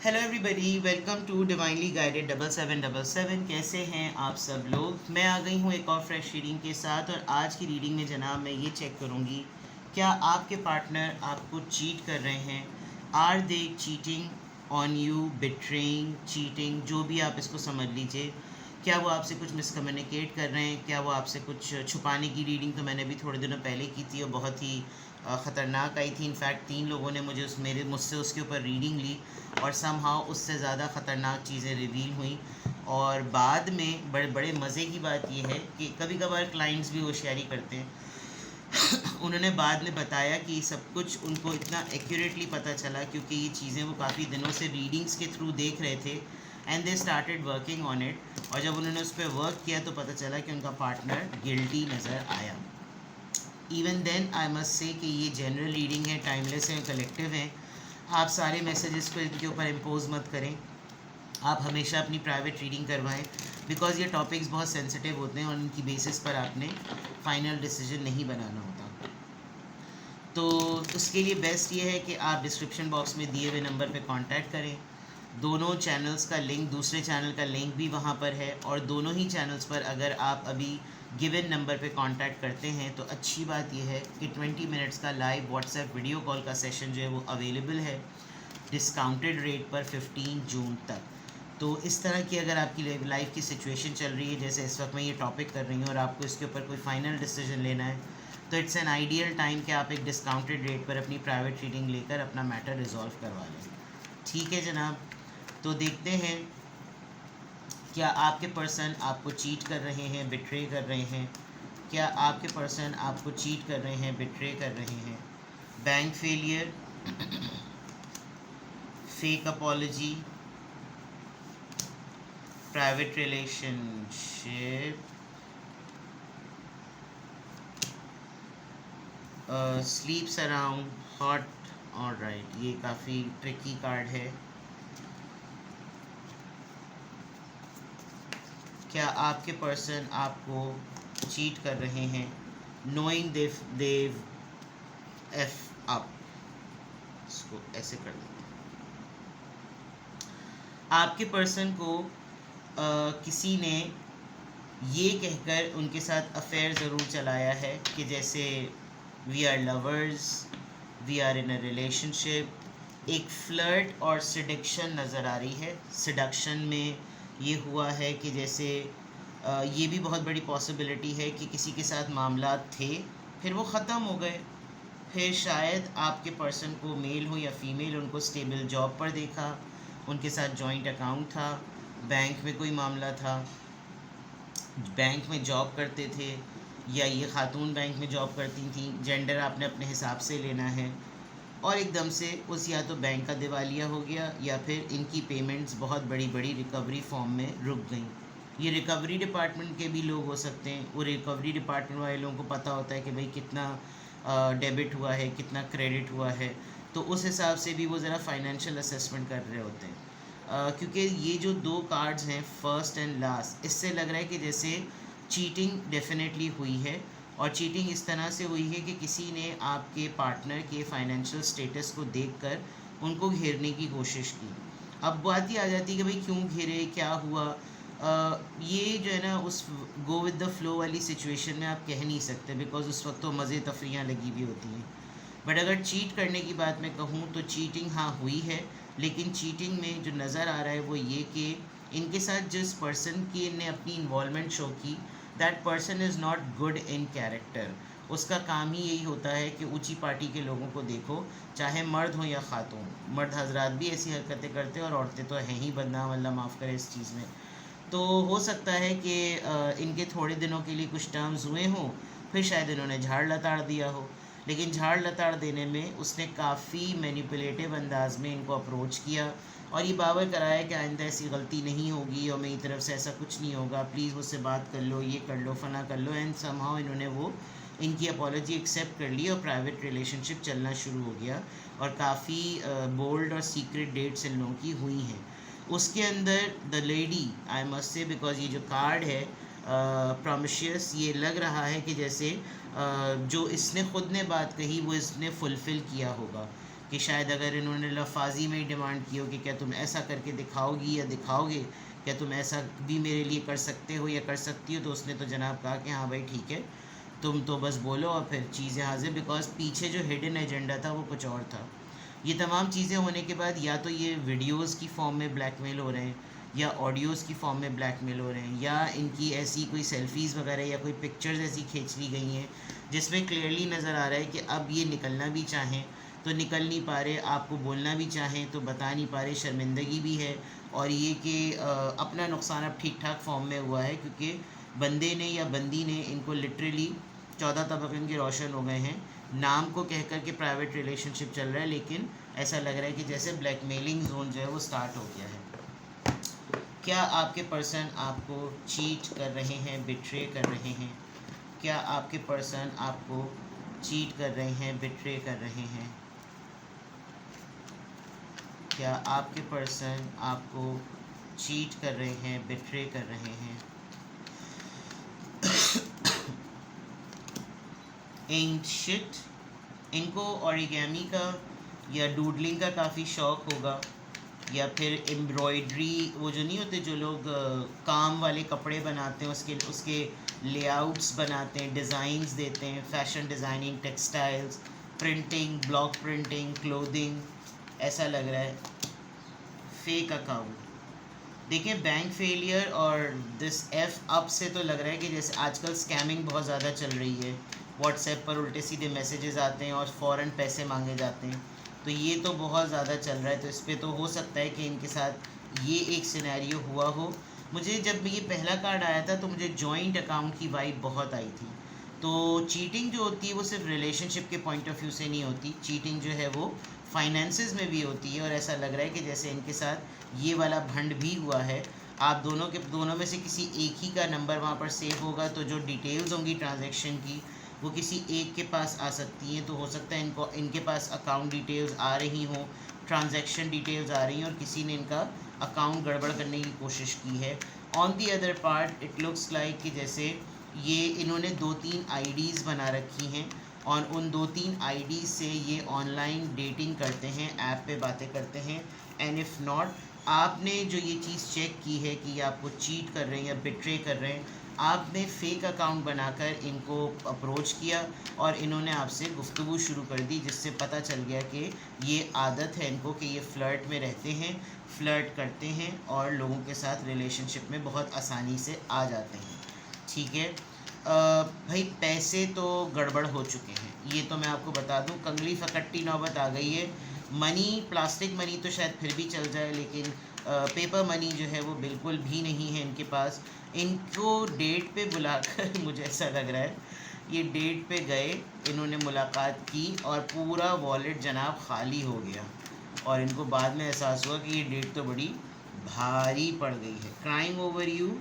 Hello everybody, welcome to divinely guided 7777। कैसे हैं आप सब लोग। मैं आ गई हूँ एक और फ्रेश रीडिंग के साथ। और आज की रीडिंग में जनाब मैं ये चेक करूँगी, क्या आपके पार्टनर आपको चीट कर रहे हैं। Are they cheating on you, betraying, cheating, जो भी आप इसको समझ लीजिए। क्या वो आपसे कुछ मिसकम्युनिकेट कर रहे हैं, क्या वो आपसे कुछ छुपाने की रीडिंग तो मैंने भी थोड़े दिनों पहले की थी और बहुत ही ख़तरनाक आई थी। इनफैक्ट 3 लोगों ने मुझसे उसके ऊपर रीडिंग ली और समहाउ उससे ज़्यादा ख़तरनाक चीज़ें रिवील हुई। और बाद में बड़े बड़े मज़े की बात यह है कि कभी कभार क्लाइंट्स भी होशियारी करते हैं। उन्होंने बाद में बताया कि सब कुछ उनको इतना एक्यूरेटली पता चला क्योंकि ये चीज़ें वो काफ़ी दिनों से रीडिंग्स के थ्रू देख रहे थे and they started working on it. और जब उन्होंने उस पर वर्क किया तो पता चला कि उनका पार्टनर गिल्टी नज़र आया। Even then I must say कि ये जनरल रीडिंग है, टाइमलेस है, कलेक्टिव है। आप सारे मैसेजेस को इनके ऊपर इम्पोज मत करें। आप हमेशा अपनी प्राइवेट रीडिंग करवाएं बिकॉज ये टॉपिक्स बहुत सेंसिटिव होते हैं और इनकी बेसिस पर आपने फाइनल डिसीजन नहीं बनाना होता। तो उसके लिए बेस्ट ये है कि आप डिस्क्रिप्शन बॉक्स में दिए हुए नंबर पे कांटेक्ट करें। दोनों चैनल्स का लिंक, दूसरे चैनल का लिंक भी वहाँ पर है। और दोनों ही चैनल्स पर अगर आप अभी गिवन नंबर पे कांटेक्ट करते हैं तो अच्छी बात यह है कि 20 मिनट्स का लाइव व्हाट्सएप वीडियो कॉल का सेशन जो है वो अवेलेबल है डिस्काउंटेड रेट पर 15 जून तक। तो इस तरह की अगर आपकी लाइफ की सिचुएशन चल रही है जैसे इस वक्त मैं ये टॉपिक कर रही हूँ और आपको इसके ऊपर कोई फाइनल डिसीजन लेना है तो इट्स एन आइडियल टाइम कि आप एक डिस्काउंटेड रेट पर अपनी प्राइवेट रीडिंग लेकर अपना मैटर रिजॉल्व करवा लें। ठीक है जनाब, तो देखते हैं क्या आपके पर्सन आपको चीट कर रहे हैं, बिट्रे कर रहे हैं। क्या आपके पर्सन आपको चीट कर रहे हैं, बिट्रे कर रहे हैं। Bank failure, fake apology, private relationship, स्लीप्स around hot. All right, ये काफ़ी ट्रिकी कार्ड है। क्या आपके पर्सन आपको चीट कर रहे हैं, नोइंग देव एफ अप। इसको ऐसे कर देते हैं। आपके पर्सन को किसी ने ये कहकर उनके साथ अफेयर ज़रूर चलाया है कि जैसे we are lovers, we are in a relationship. एक फ्लर्ट और सिडक्शन नज़र आ रही है। सिडक्शन में ये हुआ है कि जैसे ये भी बहुत बड़ी पॉसिबिलिटी है कि किसी के साथ मामला थे, फिर वो ख़त्म हो गए, फिर शायद आपके पर्सन को, मेल हो या फीमेल, उनको स्टेबल जॉब पर देखा, उनके साथ जॉइंट अकाउंट था, बैंक में कोई मामला था, बैंक में जॉब करते थे या ये खातून बैंक में जॉब करती थी, जेंडर आपने अपने हिसाब से लेना है। और एकदम से उस या तो बैंक का दिवालिया हो गया या फिर इनकी पेमेंट्स बहुत बड़ी बड़ी रिकवरी फॉर्म में रुक गई। ये रिकवरी डिपार्टमेंट के भी लोग हो सकते हैं। वो रिकवरी डिपार्टमेंट वाले लोगों को पता होता है कि भाई कितना डेबिट हुआ है, कितना क्रेडिट हुआ है, तो उस हिसाब से भी वो ज़रा फाइनेंशियल असेसमेंट कर रहे होते हैं। क्योंकि ये जो दो कार्ड्स हैं, फर्स्ट एंड लास्ट, इससे लग रहा है कि जैसे चीटिंग डेफिनेटली हुई है। और चीटिंग इस तरह से हुई है कि किसी ने आपके पार्टनर के फाइनेंशियल स्टेटस को देखकर उनको घेरने की कोशिश की। अब बात ही आ जाती है कि भाई क्यों घेरे, क्या हुआ। ये जो है ना, उस गो विद द फ्लो वाली सिचुएशन में आप कह नहीं सकते बिकॉज उस वक्त तो मज़े तफरियाँ लगी हुई होती हैं। बट अगर चीट करने की बात मैं कहूँ तो चीटिंग हाँ हुई है, लेकिन चीटिंग में जो नज़र आ रहा है वो ये कि इनके साथ जिस पर्सन की ने अपनी इन्वॉल्वमेंट शो की, that person is not good in character. उसका काम ही यही होता है कि ऊंची पार्टी के लोगों को देखो, चाहे मर्द हो या खातून। मर्द हजरात भी ऐसी हरकतें करते हैं और औरतें तो हैं ही बदनाम, अल्लाह माफ़ करे इस चीज़ में। तो हो सकता है कि इनके थोड़े दिनों के लिए कुछ टर्म्स हुए हों, फिर शायद इन्होंने झाड़ लताड़ दिया हो। लेकिन झाड़ लताड़ देने में उसने काफ़ी मैनिपुलेटिव अंदाज में इनको अप्रोच किया और ये बावर कराया कि आइंदा ऐसी गलती नहीं होगी और मेरी तरफ से ऐसा कुछ नहीं होगा, प्लीज़ मुझसे बात कर लो, ये कर लो, फना कर लो। एंड समहाउ इन्होंने वो इनकी अपॉलॉजी एक्सेप्ट कर ली और प्राइवेट रिलेशनशिप चलना शुरू हो गया। और काफ़ी बोल्ड और सीक्रेट डेट्स इन लोगों की हुई हैं। उसके अंदर the lady, I must say, because ये जो कार्ड है प्रॉमिशियस, ये लग रहा है कि जैसे जो इसने ख़ुद ने बात कही वो इसने फुलफ़िल किया होगा कि शायद अगर इन्होंने लफाजी में ही डिमांड की हो कि क्या तुम ऐसा करके दिखाओगी या दिखाओगे, क्या तुम ऐसा भी मेरे लिए कर सकते हो या कर सकती हो, तो उसने तो जनाब कहा कि हाँ भाई ठीक है, तुम तो बस बोलो और फिर चीज़ें हाजिर। बिकॉज पीछे जो हिडन एजेंडा था वो कुछ और था। ये तमाम चीज़ें होने के बाद या तो ये वीडियोस की फॉर्म में ब्लैकमेल हो रहे हैं, या ऑडियोज़ की फॉर्म में ब्लैकमेल हो रहे हैं, या इनकी ऐसी कोई सेल्फ़ीज़ वगैरह या कोई पिक्चर्स ऐसी खींच ली गई हैं जिसमें क्लियरली नज़र आ रहा है कि अब ये निकलना भी चाहें तो निकल नहीं पा रहे, आपको बोलना भी चाहें तो बता नहीं पा रहे, शर्मिंदगी भी है। और ये कि अपना नुकसान अब ठीक ठाक फॉर्म में हुआ है, क्योंकि बंदे ने या बंदी ने इनको लिटरली 14 तबक़े इनके रोशन हो गए हैं। नाम को कह कर के प्राइवेट रिलेशनशिप चल रहा है, लेकिन ऐसा लग रहा है कि जैसे ब्लैकमेलिंग जोन जो है वो स्टार्ट हो गया है। क्या आपके पर्सन आपको चीट कर रहे हैं, बिट्रे कर रहे हैं? क्या आपके पर्सन आपको चीट कर रहे हैं, बिट्रे कर रहे हैं? क्या आपके पर्सन आपको चीट कर रहे हैं, बिट्रे कर रहे हैं? एंड शिट, इनको ओरिगेमी का या डूडलिंग का काफ़ी शौक़ होगा, या फिर एम्ब्रॉयडरी, वो जो नहीं होते जो लोग काम वाले कपड़े बनाते हैं उसके लेआउट्स बनाते हैं, डिज़ाइंस देते हैं, fashion designing, textiles, printing, block printing, clothing, ऐसा लग रहा है। फेक अकाउंट, देखिए बैंक फेलियर और दिस एफ अप से तो लग रहा है कि जैसे आजकल स्कैमिंग बहुत ज़्यादा चल रही है, व्हाट्सएप पर उल्टे सीधे मैसेजेस आते हैं और फ़ौरन पैसे मांगे जाते हैं, तो ये तो बहुत ज़्यादा चल रहा है। तो इस पर तो हो सकता है कि इनके साथ ये एक सिनेरियो हुआ हो। मुझे जब ये पहला कार्ड आया था तो मुझे जॉइंट अकाउंट की वाइब बहुत आई थी। तो चीटिंग जो होती है वो सिर्फ रिलेशनशिप के पॉइंट ऑफ व्यू से नहीं होती, चीटिंग जो है वो फाइनेंसेस में भी होती है। और ऐसा लग रहा है कि जैसे इनके साथ ये वाला भंड भी हुआ है। आप दोनों में से किसी एक ही का नंबर वहाँ पर सेव होगा, तो जो डिटेल्स होंगी ट्रांजैक्शन की वो किसी एक के पास आ सकती हैं। तो हो सकता है इनके पास अकाउंट डिटेल्स आ रही हों, ट्रांजैक्शन डिटेल्स आ रही हैं और किसी ने इनका अकाउंट गड़बड़ करने की कोशिश की है। On the other part it looks like कि जैसे ये इन्होंने 2-3 आईडीज़ बना रखी हैं और उन 2-3 आईडीज़ से ये ऑनलाइन डेटिंग करते हैं, ऐप पे बातें करते हैं। एंड इफ़ नॉट, आपने जो ये चीज़ चेक की है कि ये आपको चीट कर रहे हैं या बिट्रे कर रहे हैं, आपने फेक अकाउंट बनाकर इनको अप्रोच किया और इन्होंने आपसे गुफ्तगू शुरू कर दी, जिससे पता चल गया कि ये आदत है इनको कि ये फ़्लर्ट में रहते हैं, फ़्लर्ट करते हैं और लोगों के साथ रिलेशनशिप में बहुत आसानी से आ जाते हैं। ठीक है भाई, पैसे तो गड़बड़ हो चुके हैं, ये तो मैं आपको बता दूं। कंगली फकट्टी नौबत आ गई है। मनी, प्लास्टिक मनी तो शायद फिर भी चल जाए, लेकिन पेपर मनी जो है वो बिल्कुल भी नहीं है इनके पास। इनको डेट पे बुलाकर मुझे ऐसा लग रहा है ये डेट पे गए, इन्होंने मुलाकात की और पूरा वॉलेट जनाब खाली हो गया और इनको बाद में एहसास हुआ कि ये डेट तो बड़ी भारी पड़ गई है। Crying over you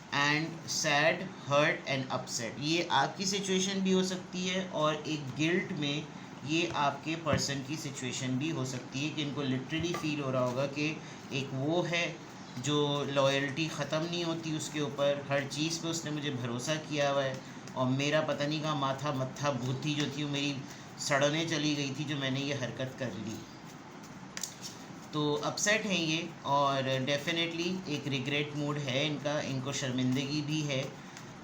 and sad, hurt and upset, ये आपकी सिचुएशन भी हो सकती है और एक गिल्ट में ये आपके पर्सन की सिचुएशन भी हो सकती है कि इनको लिटरली फील हो रहा होगा कि एक वो है जो लॉयल्टी ख़त्म नहीं होती उसके ऊपर, हर चीज़ पे उसने मुझे भरोसा किया हुआ है और मेरा पता नहीं कहाँ माथा मत्था बुद्धि जो थी वो मेरी सड़ने चली गई थी जो मैंने ये हरकत कर ली। तो अपसेट हैं ये और डेफिनेटली एक रिग्रेट मूड है इनका, इनको शर्मिंदगी भी है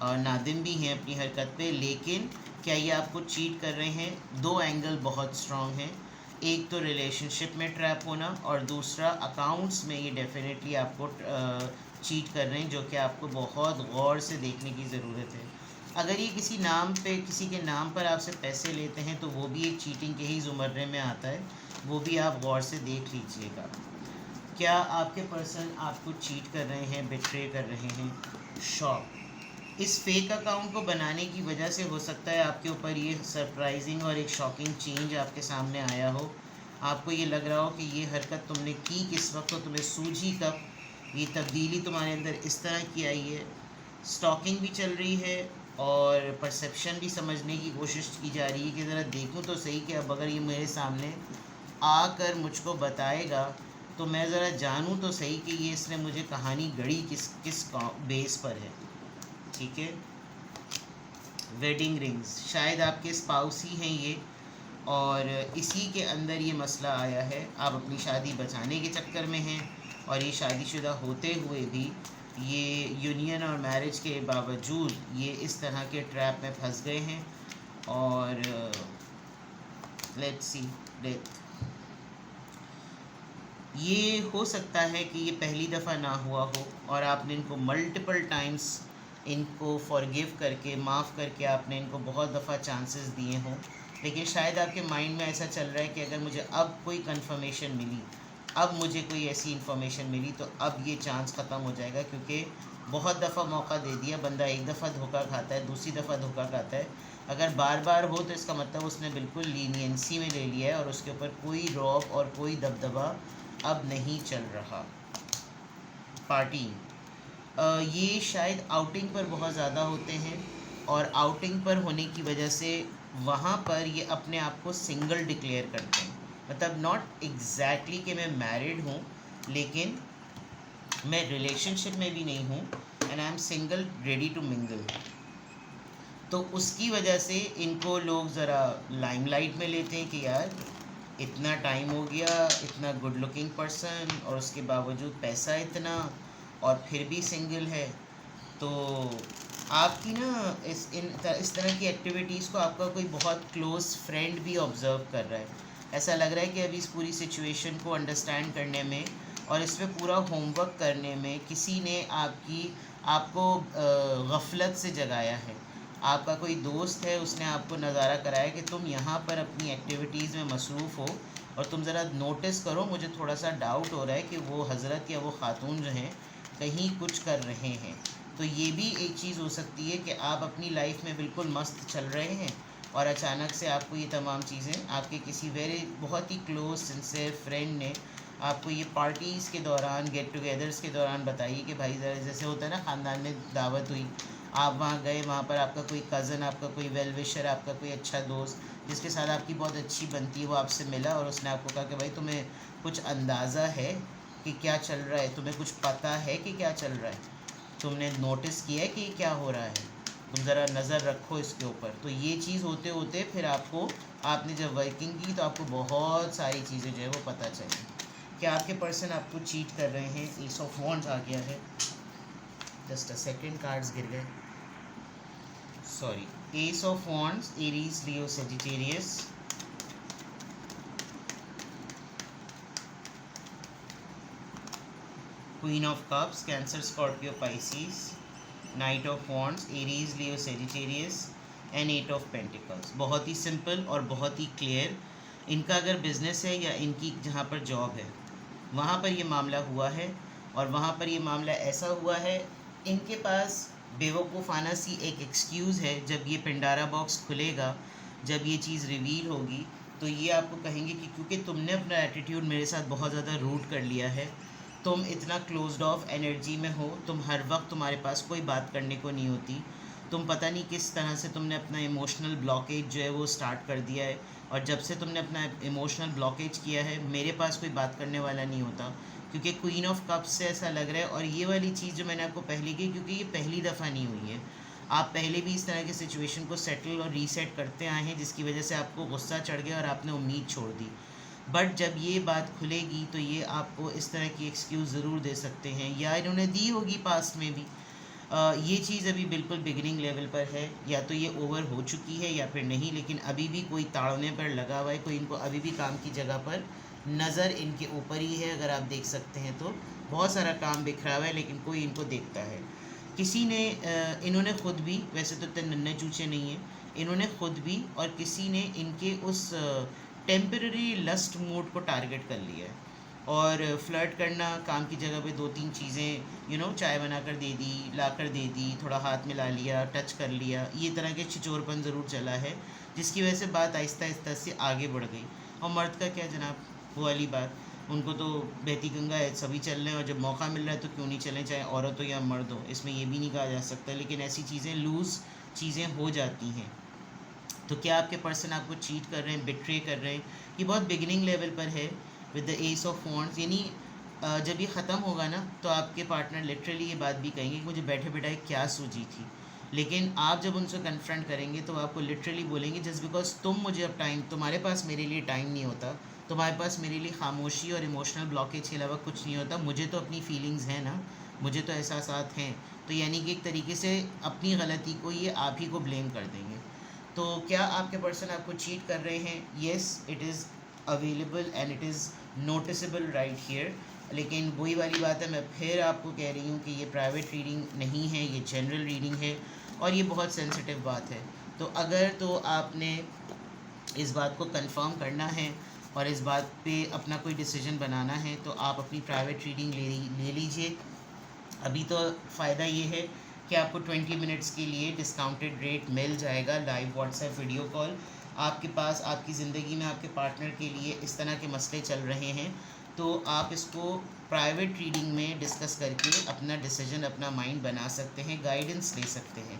और नादिम भी हैं अपनी हरकत पे। लेकिन क्या ये आपको चीट कर रहे हैं? दो एंगल बहुत स्ट्रॉन्ग हैं, एक तो रिलेशनशिप में ट्रैप होना और दूसरा अकाउंट्स में ये डेफिनेटली आपको चीट कर रहे हैं, जो कि आपको बहुत गौर से देखने की ज़रूरत है। अगर ये किसी नाम पे, किसी के नाम पर आपसे पैसे लेते हैं तो वो भी एक चीटिंग के ही ज़ुमरे में आता है, वो भी आप गौर से देख लीजिएगा। क्या आपके पर्सन आपको चीट कर रहे हैं, बिट्रे कर रहे हैं? शॉक, इस फेक अकाउंट को बनाने की वजह से हो सकता है आपके ऊपर ये सरप्राइजिंग और एक शॉकिंग चेंज आपके सामने आया हो। आपको ये लग रहा हो कि ये हरकत तुमने की किस वक्त, तो तुम्हें सूझी कब, ये तब्दीली तुम्हारे अंदर इस तरह की आई है। स्टॉकिंग भी चल रही है और परसेप्शन भी समझने की कोशिश की जा रही है कि ज़रा देखूं तो सही कि अब अगर ये मेरे सामने आकर मुझको बताएगा तो मैं ज़रा जानूं तो सही कि ये इसने मुझे कहानी गढ़ी किस बेस पर है। ठीक है, वेडिंग रिंग्स, शायद आपके स्पाउस ही हैं ये और इसी के अंदर ये मसला आया है। आप अपनी शादी बचाने के चक्कर में हैं और ये शादीशुदा होते हुए भी ये यूनियन और मैरिज के बावजूद ये इस तरह के ट्रैप में फंस गए हैं। और लेट्स सी डेथ, ये हो सकता है कि ये पहली दफ़ा ना हुआ हो और आपने इनको मल्टीपल टाइम्स इनको फॉरगिव करके, माफ़ करके आपने इनको बहुत दफ़ा चांसेस दिए हों, लेकिन शायद आपके माइंड में ऐसा चल रहा है कि अगर मुझे अब कोई कंफर्मेशन मिली, अब मुझे कोई ऐसी इन्फॉर्मेशन मिली तो अब ये चांस ख़त्म हो जाएगा, क्योंकि बहुत दफ़ा मौका दे दिया बंदा, एक दफ़ा धोखा खाता है, दूसरी दफ़ा धोखा खाता है। अगर बार बार हो तो इसका मतलब उसने बिल्कुल लीनियंसी में ले लिया है और उसके ऊपर कोई रौब और कोई दबदबा अब नहीं चल रहा। पार्टी, ये शायद आउटिंग पर बहुत ज़्यादा होते हैं और आउटिंग पर होने की वजह से वहाँ पर ये अपने आप को सिंगल डिक्लेयर करते हैं। मतलब नॉट एग्जैक्टली कि मैं मैरिड हूँ, लेकिन मैं रिलेशनशिप में भी नहीं हूँ, and I am single ready to mingle. तो उसकी वजह से इनको लोग ज़रा लाइमलाइट में लेते हैं कि यार इतना टाइम हो गया, इतना गुड लुकिंग पर्सन, और उसके बावजूद पैसा इतना, और फिर भी सिंगल है। तो आपकी ना इस तरह की एक्टिविटीज़ को आपका कोई बहुत क्लोज़ फ्रेंड भी ऑब्ज़र्व कर रहा है। ऐसा लग रहा है कि अभी इस पूरी सिचुएशन को अंडरस्टैंड करने में और इस पर पूरा होमवर्क करने में किसी ने आपको गफलत से जगाया है। आपका कोई दोस्त है, उसने आपको नज़ारा कराया कि तुम यहाँ पर अपनी एक्टिविटीज़ में मसरूफ़ हो और तुम ज़रा नोटिस करो, मुझे थोड़ा सा डाउट हो रहा है कि वो हज़रत या वो ख़ातून जो हैं कहीं कुछ कर रहे हैं। तो ये भी एक चीज़ हो सकती है कि आप अपनी लाइफ में बिल्कुल मस्त चल रहे हैं और अचानक से आपको ये तमाम चीज़ें आपके किसी बहुत ही क्लोज सिंसियर फ्रेंड ने आपको ये पार्टीज़ के दौरान, गेट टुगेदर्स के दौरान बताइए कि भाई ज़रा जैसे होता है ना, ख़ानदान में दावत हुई, आप वहाँ गए, वहाँ पर आपका कोई कज़न, आपका कोई वेल विशर, आपका कोई अच्छा दोस्त जिसके साथ आपकी बहुत अच्छी बनती है, वो आपसे मिला और उसने आपको कहा कि भाई तुम्हें कुछ अंदाज़ा है कि क्या चल रहा है, तुम्हें कुछ पता है कि क्या चल रहा है, तुमने नोटिस किया है कि क्या हो रहा है, तुम ज़रा नज़र रखो इसके ऊपर। तो ये चीज़ होते होते फिर आपने जब वर्किंग की तो आपको बहुत सारी चीज़ें जो है वो पता चली कि आपके पर्सन आपको चीट कर रहे हैं। एस ऑफ वॉन्ड्स आ गया है, जस्ट अ सेकेंड, कार्ड्स गिर गए, sorry. Ace of wands, Aries, Leo, Sagittarius, queen of cups, Cancer, Scorpio, Pisces, knight of wands, Aries, Leo, Sagittarius, and eight of pentacles. बहुत ही simple और बहुत ही clear. इनका अगर बिजनेस है या इनकी जहाँ पर जॉब है वहाँ पर ये मामला हुआ है, और वहाँ पर ये मामला ऐसा हुआ है, इनके पास बेवकूफ़ाना सी एक एक्सक्यूज़ है। जब ये पिंडारा बॉक्स खुलेगा, जब ये चीज़ रिवील होगी, तो ये आपको कहेंगे कि क्योंकि तुमने अपना एटीट्यूड मेरे साथ बहुत ज़्यादा रूट कर लिया है, तुम इतना क्लोज्ड ऑफ एनर्जी में हो, तुम हर वक्त, तुम्हारे पास कोई बात करने को नहीं होती, तुम पता नहीं किस तरह से तुमने अपना इमोशनल ब्लॉकेज जो है वो स्टार्ट कर दिया है, और जब से तुमने अपना इमोशनल ब्लॉकेज किया है मेरे पास कोई बात करने वाला नहीं होता, क्योंकि क्वीन ऑफ कप्स से ऐसा लग रहा है। और ये वाली चीज़ जो मैंने आपको पहले की, क्योंकि ये पहली दफ़ा नहीं हुई है, आप पहले भी इस तरह की सिचुएशन को सेटल और रीसेट करते आए हैं, जिसकी वजह से आपको गुस्सा चढ़ गया और आपने उम्मीद छोड़ दी। बट जब ये बात खुलेगी तो ये आपको इस तरह की एक्सक्यूज़ ज़रूर दे सकते हैं, या इन्होंने दी होगी पास्ट में भी। ये चीज़ अभी बिल्कुल बिगिनिंग लेवल पर है, या तो ये ओवर हो चुकी है या फिर नहीं, लेकिन अभी भी कोई ताड़ने पर लगा हुआ है, कोई इनको अभी भी काम की जगह पर नज़र इनके ऊपर ही है। अगर आप देख सकते हैं तो बहुत सारा काम बिखरा हुआ है, लेकिन कोई इनको देखता है। किसी ने इन्होंने ख़ुद भी, वैसे तो इतने नन्हे चूचे नहीं हैं, इन्होंने ख़ुद भी और किसी ने इनके उस टेम्पररी लस्ट मूड को टारगेट कर लिया है, और फ्लर्ट करना, काम की जगह पे दो तीन चीज़ें चाय बनाकर दे दी, लाकर दे दी, थोड़ा हाथ मिला लिया, टच कर लिया, ये तरह के छिचोरपन ज़रूर चला है, जिसकी वजह से बात आहिस्ता आहिस्ता से आगे बढ़ गई। और मर्द का क्या जनाब, वो वाली बात, उनको तो बहती गंगा है, सभी चल रहे हैं, और जब मौका मिल रहा है तो क्यों नहीं चलें, चाहे औरत हो या मर्द हो, इसमें ये भी नहीं कहा जा सकता। लेकिन ऐसी चीज़ें, लूज़ चीज़ें हो जाती हैं। तो क्या आपके पर्सन आपको चीट कर रहे हैं, बिट्रे कर रहे हैं, ये बहुत बिगिनिंग लेवल पर है with the S of wands. यानी जब ये ख़त्म होगा ना, तो आपके पार्टनर लिटरली ये बात भी कहेंगे कि मुझे बैठे बैठाए क्या सूझी थी, लेकिन आप जब उनसे कन्फ्रंट करेंगे तो आपको लिटरली बोलेंगे जस्ट बिकॉज तुम मुझे अब टाइम, तुम्हारे पास मेरे लिए टाइम नहीं होता, तुम्हारे पास मेरे लिए खामोशी और इमोशनल ब्लॉकेज के अलावा कुछ नहीं होता, मुझे तो अपनी फीलिंग्स हैं ना, मुझे तो एहसासात हैं। तो यानी कि एक तरीके से अपनी गलती को ये आप ही को ब्लेम कर देंगे। तो क्या आपके पर्सन आपको चीट कर रहे हैं? Yes, it is available and it is noticeable right here. लेकिन वही वाली बात है, मैं फिर आपको कह रही हूँ कि ये प्राइवेट रीडिंग नहीं है, ये जनरल रीडिंग है और ये बहुत सेंसिटिव बात है। तो अगर तो आपने इस बात को कंफर्म करना है और इस बात पे अपना कोई डिसीजन बनाना है तो आप अपनी प्राइवेट रीडिंग ले लीजिए। अभी तो फ़ायदा ये है कि आपको 20 मिनट्स के लिए डिस्काउंटेड रेट मिल जाएगा, लाइव व्हाट्सएप वीडियो कॉल। आपके पास आपकी ज़िंदगी में आपके पार्टनर के लिए इस तरह के मसले चल रहे हैं तो आप इसको प्राइवेट रीडिंग में डिस्कस करके अपना डिसीजन, अपना माइंड बना सकते हैं, गाइडेंस ले सकते हैं।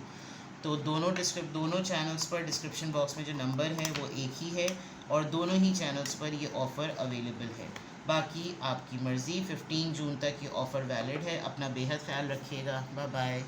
तो दोनों चैनल्स पर डिस्क्रिप्शन बॉक्स में जो नंबर है वो एक ही है और दोनों ही चैनल्स पर ये ऑफ़र अवेलेबल है। बाकी आपकी मर्ज़ी, 15 जून तक ये ऑफ़र वैलिड है। अपना बेहद ख्याल रखिएगा। Bye bye.